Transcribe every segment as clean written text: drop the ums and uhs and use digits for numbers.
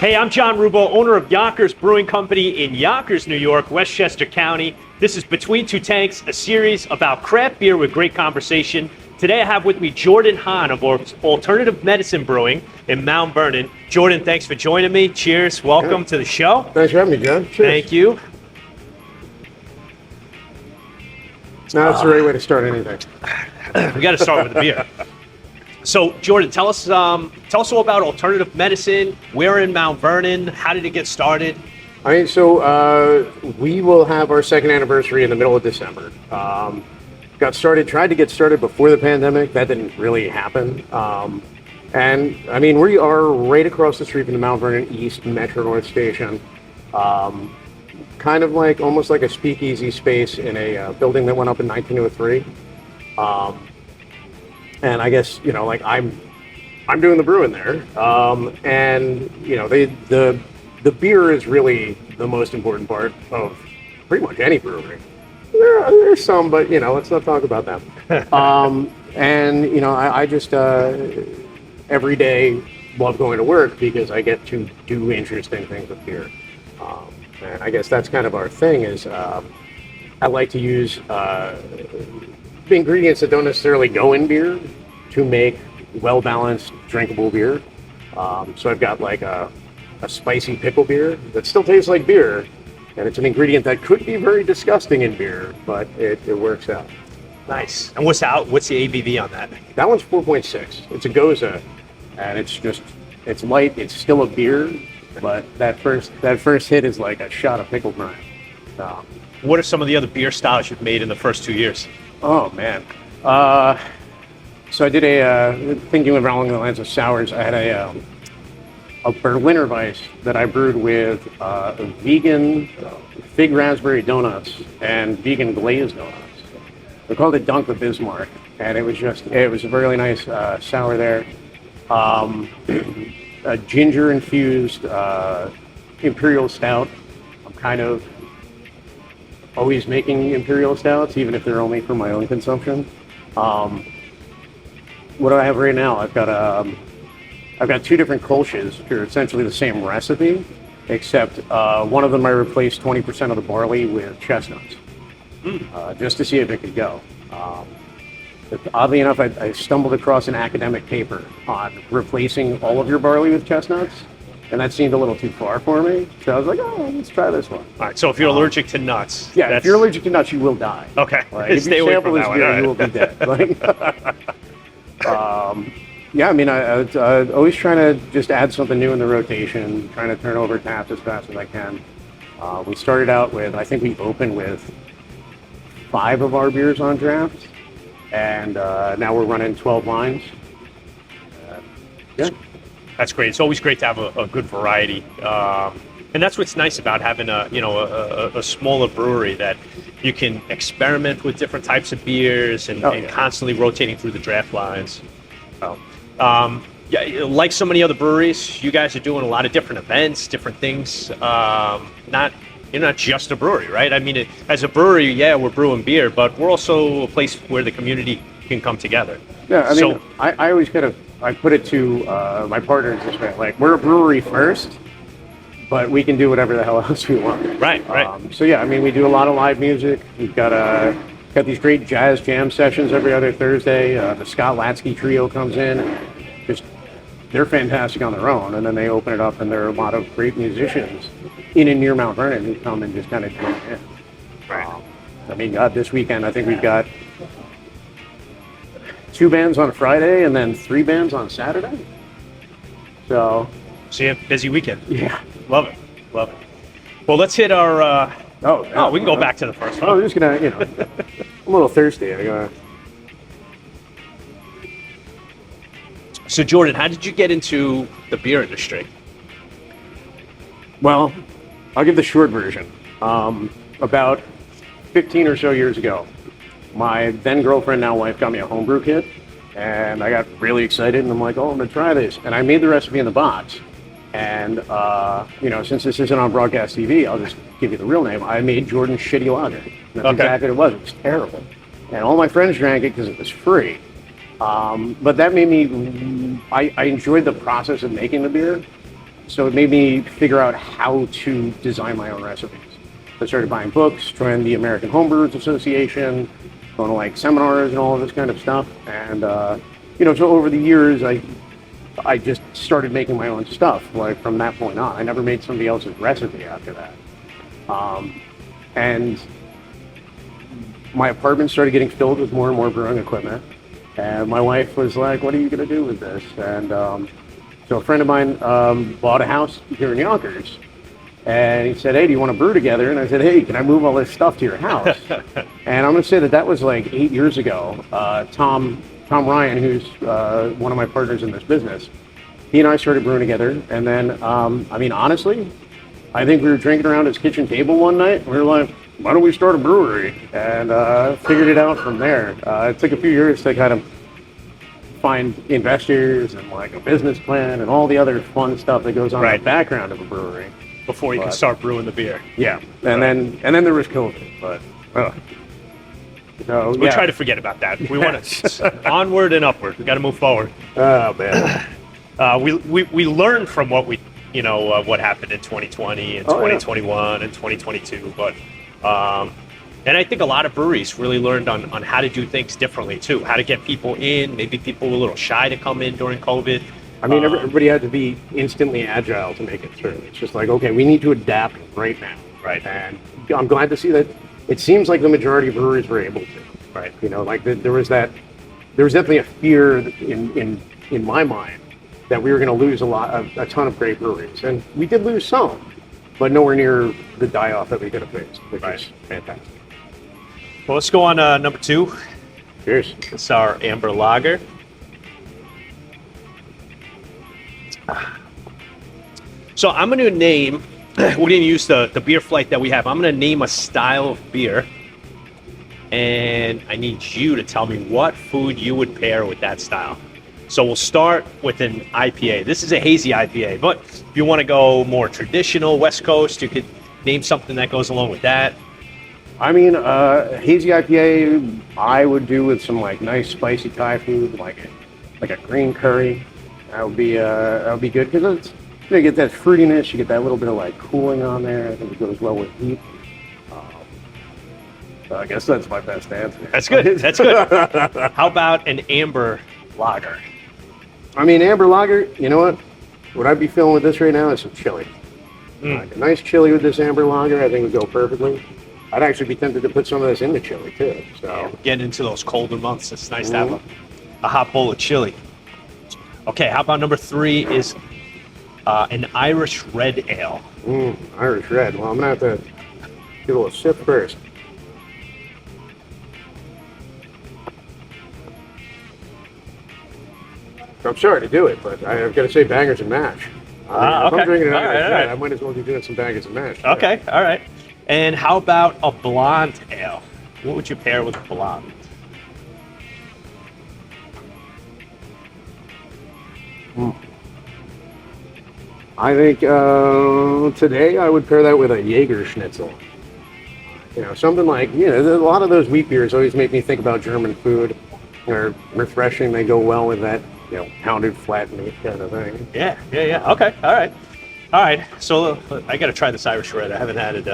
Hey, I'm John Rubo, owner of Yonkers Brewing Company in Yonkers, New York, Westchester County. This is Between Two Tanks, a series about craft beer with great conversation. Today I have with me Jordan Hahn of Alternative Medicine Brewing in Mount Vernon. Jordan, thanks for joining me. Cheers. Welcome to the show. Thanks for having me, John. Cheers. Thank you. No, that's the right way to start anything. We got to start with the beer. So, Jordan, tell us all about Alternative Medicine. We're in Mount Vernon. How did it get started? All right, so we will have our second anniversary in the middle of December. Tried to get started before the pandemic. That didn't really happen. And I mean, we are right across the street from the Mount Vernon East Metro North Station. Kind of like, almost like a speakeasy space in a building that went up in 1903. And I guess, you know, like I'm doing the brewing there. And, you know, the beer is really the most important part of pretty much any brewery. There's some, but, you know, let's not talk about them. And, you know, I just every day love going to work because I get to do interesting things with beer. And I guess that's kind of our thing is I like to use the ingredients that don't necessarily go in beer to make well-balanced, drinkable beer. So I've got like a spicy pickle beer that still tastes like beer, and it's an ingredient that could be very disgusting in beer, but it works out. Nice. And what's the ABV on that? That one's 4.6. It's a Goza, and it's light. It's still a beer, but that first hit is like a shot of pickle brine. What are some of the other beer styles you've made in the first 2 years? Oh man. So I did thinking along the lines of sours. I had a Berliner Weiss that I brewed with vegan fig raspberry donuts and vegan glazed donuts. We called it Dunk with Bismarck, and it was a really nice sour there. A ginger infused imperial stout. I'm kind of always making imperial stouts, even if they're only for my own consumption. What do I have right now? I've got two different Kolsch's, which are essentially the same recipe, except one of them I replaced 20% of the barley with chestnuts, just to see if it could go. But oddly enough, I stumbled across an academic paper on replacing all of your barley with chestnuts, and that seemed a little too far for me. So I was like, oh, let's try this one. All right, so if you're allergic to nuts. Yeah, if you're allergic to nuts, you will die. Okay, like, if stay you away sample from this that one. beer, Right. you will be dead. Yeah, I mean, I always trying to just add something new in the rotation, trying to turn over taps as fast as I can. We started out with, I think we opened with 5 of our beers on draft, and now we're running 12 lines. Yeah. That's great. It's always great to have a good variety, and that's what's nice about having a smaller brewery, that you can experiment with different types of beers and constantly rotating through the draft lines. Yeah, like so many other breweries, you guys are doing a lot of different events, different things. You're not just a brewery, right? I mean, as a brewery, yeah, we're brewing beer, but we're also a place where the community can come together. Yeah, I mean, I always I put it to my partners this way, like, we're a brewery first, but we can do whatever the hell else we want. Right. So yeah, I mean, we do a lot of live music. We've got these great jazz jam sessions every other Thursday. The Scott Latsky Trio comes in. They're fantastic on their own, and then they open it up, and there are a lot of great musicians in and near Mount Vernon who come and just kind of join in. Right. I mean, this weekend I think we've got 2 bands on Friday and then 3 bands on Saturday. So yeah, busy weekend. Yeah. Love it. Well, let's hit our. We can go back to the first one. I'm just gonna, I'm a little thirsty. So, Jordan, how did you get into the beer industry? Well, I'll give the short version. About 15 or so years ago, my then girlfriend, now wife, got me a homebrew kit, and I got really excited, and I'm like, oh, I'm gonna try this. And I made the recipe in the box. And, since this isn't on broadcast TV, I'll just give you the real name. I made Jordan's Shitty Lager. That's exactly what it was. It was terrible. And all my friends drank it because it was free. But that made me, I enjoyed the process of making the beer. So it made me figure out how to design my own recipes. I started buying books, joined the American Homebrewers Association, going to like seminars and all of this kind of stuff. And, so over the years, I just started making my own stuff, like from that point on. I never made somebody else's recipe after that. And my apartment started getting filled with more and more brewing equipment. And my wife was like, what are you going to do with this? And so a friend of mine bought a house here in Yonkers. And he said, hey, do you want to brew together? And I said, hey, can I move all this stuff to your house? And I'm going to say that was like 8 years ago. Tom Ryan, who's one of my partners in this business, he and I started brewing together. And then, honestly, I think we were drinking around his kitchen table one night. And we were like, why don't we start a brewery? And figured it out from there. It took a few years to kind of find investors and like a business plan and all the other fun stuff that goes on in the background of a brewery. Before you can start brewing the beer. Yeah, and then there was COVID, but so we try to forget about that. We want to onward and upward. We got to move forward. Oh man, we learned from what what happened in 2020 and 2021 and 2022, but and I think a lot of breweries really learned on how to do things differently too. How to get people in. Maybe people were a little shy to come in during COVID. Everybody had to be instantly agile to make it through. It's just like, okay, we need to adapt right now. Right. And I'm glad to see that it seems like the majority of breweries were able to. Right. There was definitely a fear in my mind that we were going to lose a ton of great breweries. And we did lose some, but nowhere near the die-off that we could have faced, which is fantastic. Well, let's go on number 2. Cheers. It's our amber lager. So I'm going to name, we're going to use the beer flight that we have. I'm going to name a style of beer, and I need you to tell me what food you would pair with that style. So we'll start with an IPA. This is a hazy IPA, but if you want to go more traditional West Coast, you could name something that goes along with that. Hazy IPA, I would do with some like nice spicy Thai food, like a green curry. That would be good because you get that fruitiness, you get that little bit of like cooling on there. I think it goes well with heat. So I guess that's my best answer. That's good. That's good. How about an amber lager? Amber lager. You know what? What I'd be feeling with this right now is some chili. Like a nice chili with this amber lager, I think would go perfectly. I'd actually be tempted to put some of this in the chili too. So getting into those colder months, it's nice to have a hot bowl of chili. Okay, how about number 3 is an Irish red ale. Irish red. Well, I'm going to have to give a little sip first. I'm sorry to do it, but I've got to say bangers and mash. If I'm drinking an Irish red, I might as well be doing some bangers and mash. Okay, all right. And how about a blonde ale? What would you pair with a blonde? I think today I would pair that with a Jaeger Schnitzel. Something like, a lot of those wheat beers always make me think about German food. They're refreshing, they go well with that, pounded flat meat kind of thing. Yeah. Okay, all right. So I got to try this Irish red. I haven't had it.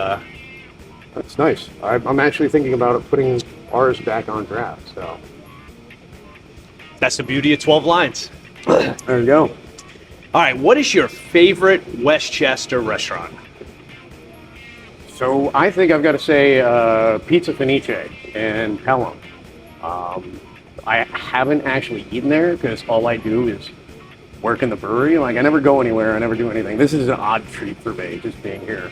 That's nice. I'm actually thinking about putting ours back on draft, so. That's the beauty of 12 lines. There you go. All right, what is your favorite Westchester restaurant? So I think I've got to say Pizza Fenice in Pelham. I haven't actually eaten there because all I do is work in the brewery. Like I never go anywhere, I never do anything. This is an odd treat for me, just being here.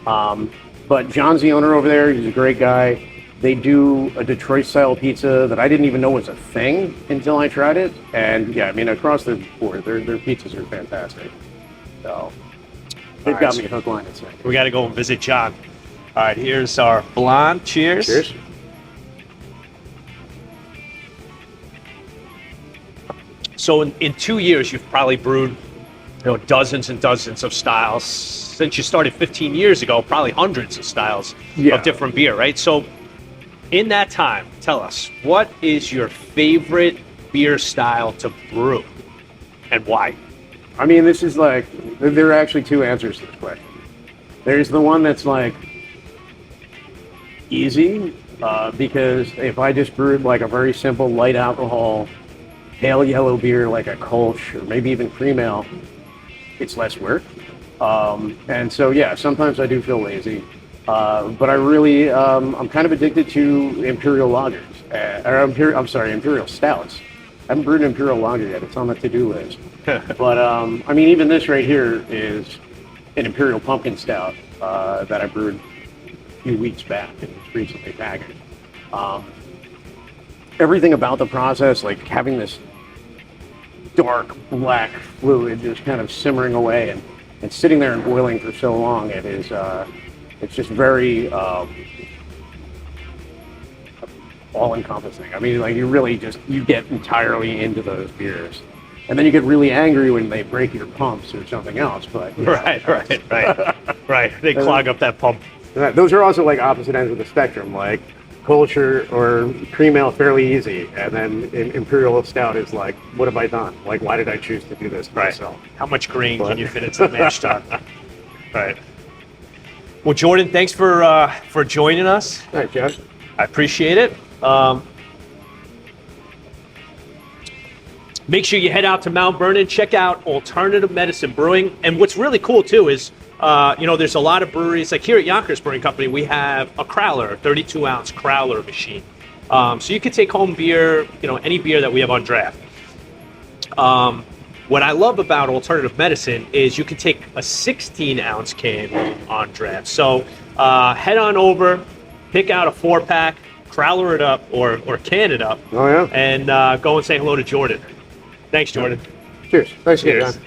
But John's the owner over there, he's a great guy. They do a Detroit-style pizza that I didn't even know was a thing until I tried it. And yeah, across the board, their pizzas are fantastic. So they've got me hook, line, and sinker. We got to go and visit John. All right, here's our blonde. Cheers. Cheers. So in 2 years, you've probably brewed dozens and dozens of styles. Since you started 15 years ago, probably hundreds of styles of different beer, right? So in that time, tell us, what is your favorite beer style to brew and why? I mean, this is like, there are actually two answers to this question. There's the one that's like easy, because if I just brewed like a very simple light alcohol pale yellow beer like a Kolsch or maybe even cream ale, it's less work. And so, yeah, sometimes I do feel lazy. But I really, I'm kind of addicted to imperial lagers, imperial stouts. I haven't brewed an imperial lager yet. It's on the to-do list. But I mean, even this right here is an imperial pumpkin stout that I brewed a few weeks back and it's recently packaged. Everything about the process, like having this dark black fluid just kind of simmering away and sitting there and boiling for so long, it is it's just very all-encompassing. I mean, like you get entirely into those beers, and then you get really angry when they break your pumps or something else. But Right. They clog up that pump. Those are also like opposite ends of the spectrum. Like Kolsch or cream ale, fairly easy, and then imperial stout is like, what have I done? Like, why did I choose to do this myself? How much grain can you fit into the mash tun? Right. Well, Jordan, thanks for joining us. All right, Jeff. I appreciate it. Make sure you head out to Mount Vernon, check out Alternative Medicine Brewing. And what's really cool too is, there's a lot of breweries, like here at Yonkers Brewing Company, we have a crowler, a 32-ounce crowler machine. So you could take home beer, any beer that we have on draft. What I love about Alternative Medicine is you can take a 16-ounce can on draft. So head on over, pick out a 4-pack, crowler it up or can it up, Oh, yeah. and go and say hello to Jordan. Thanks, Jordan. Cheers. Thanks again, Cheers. John.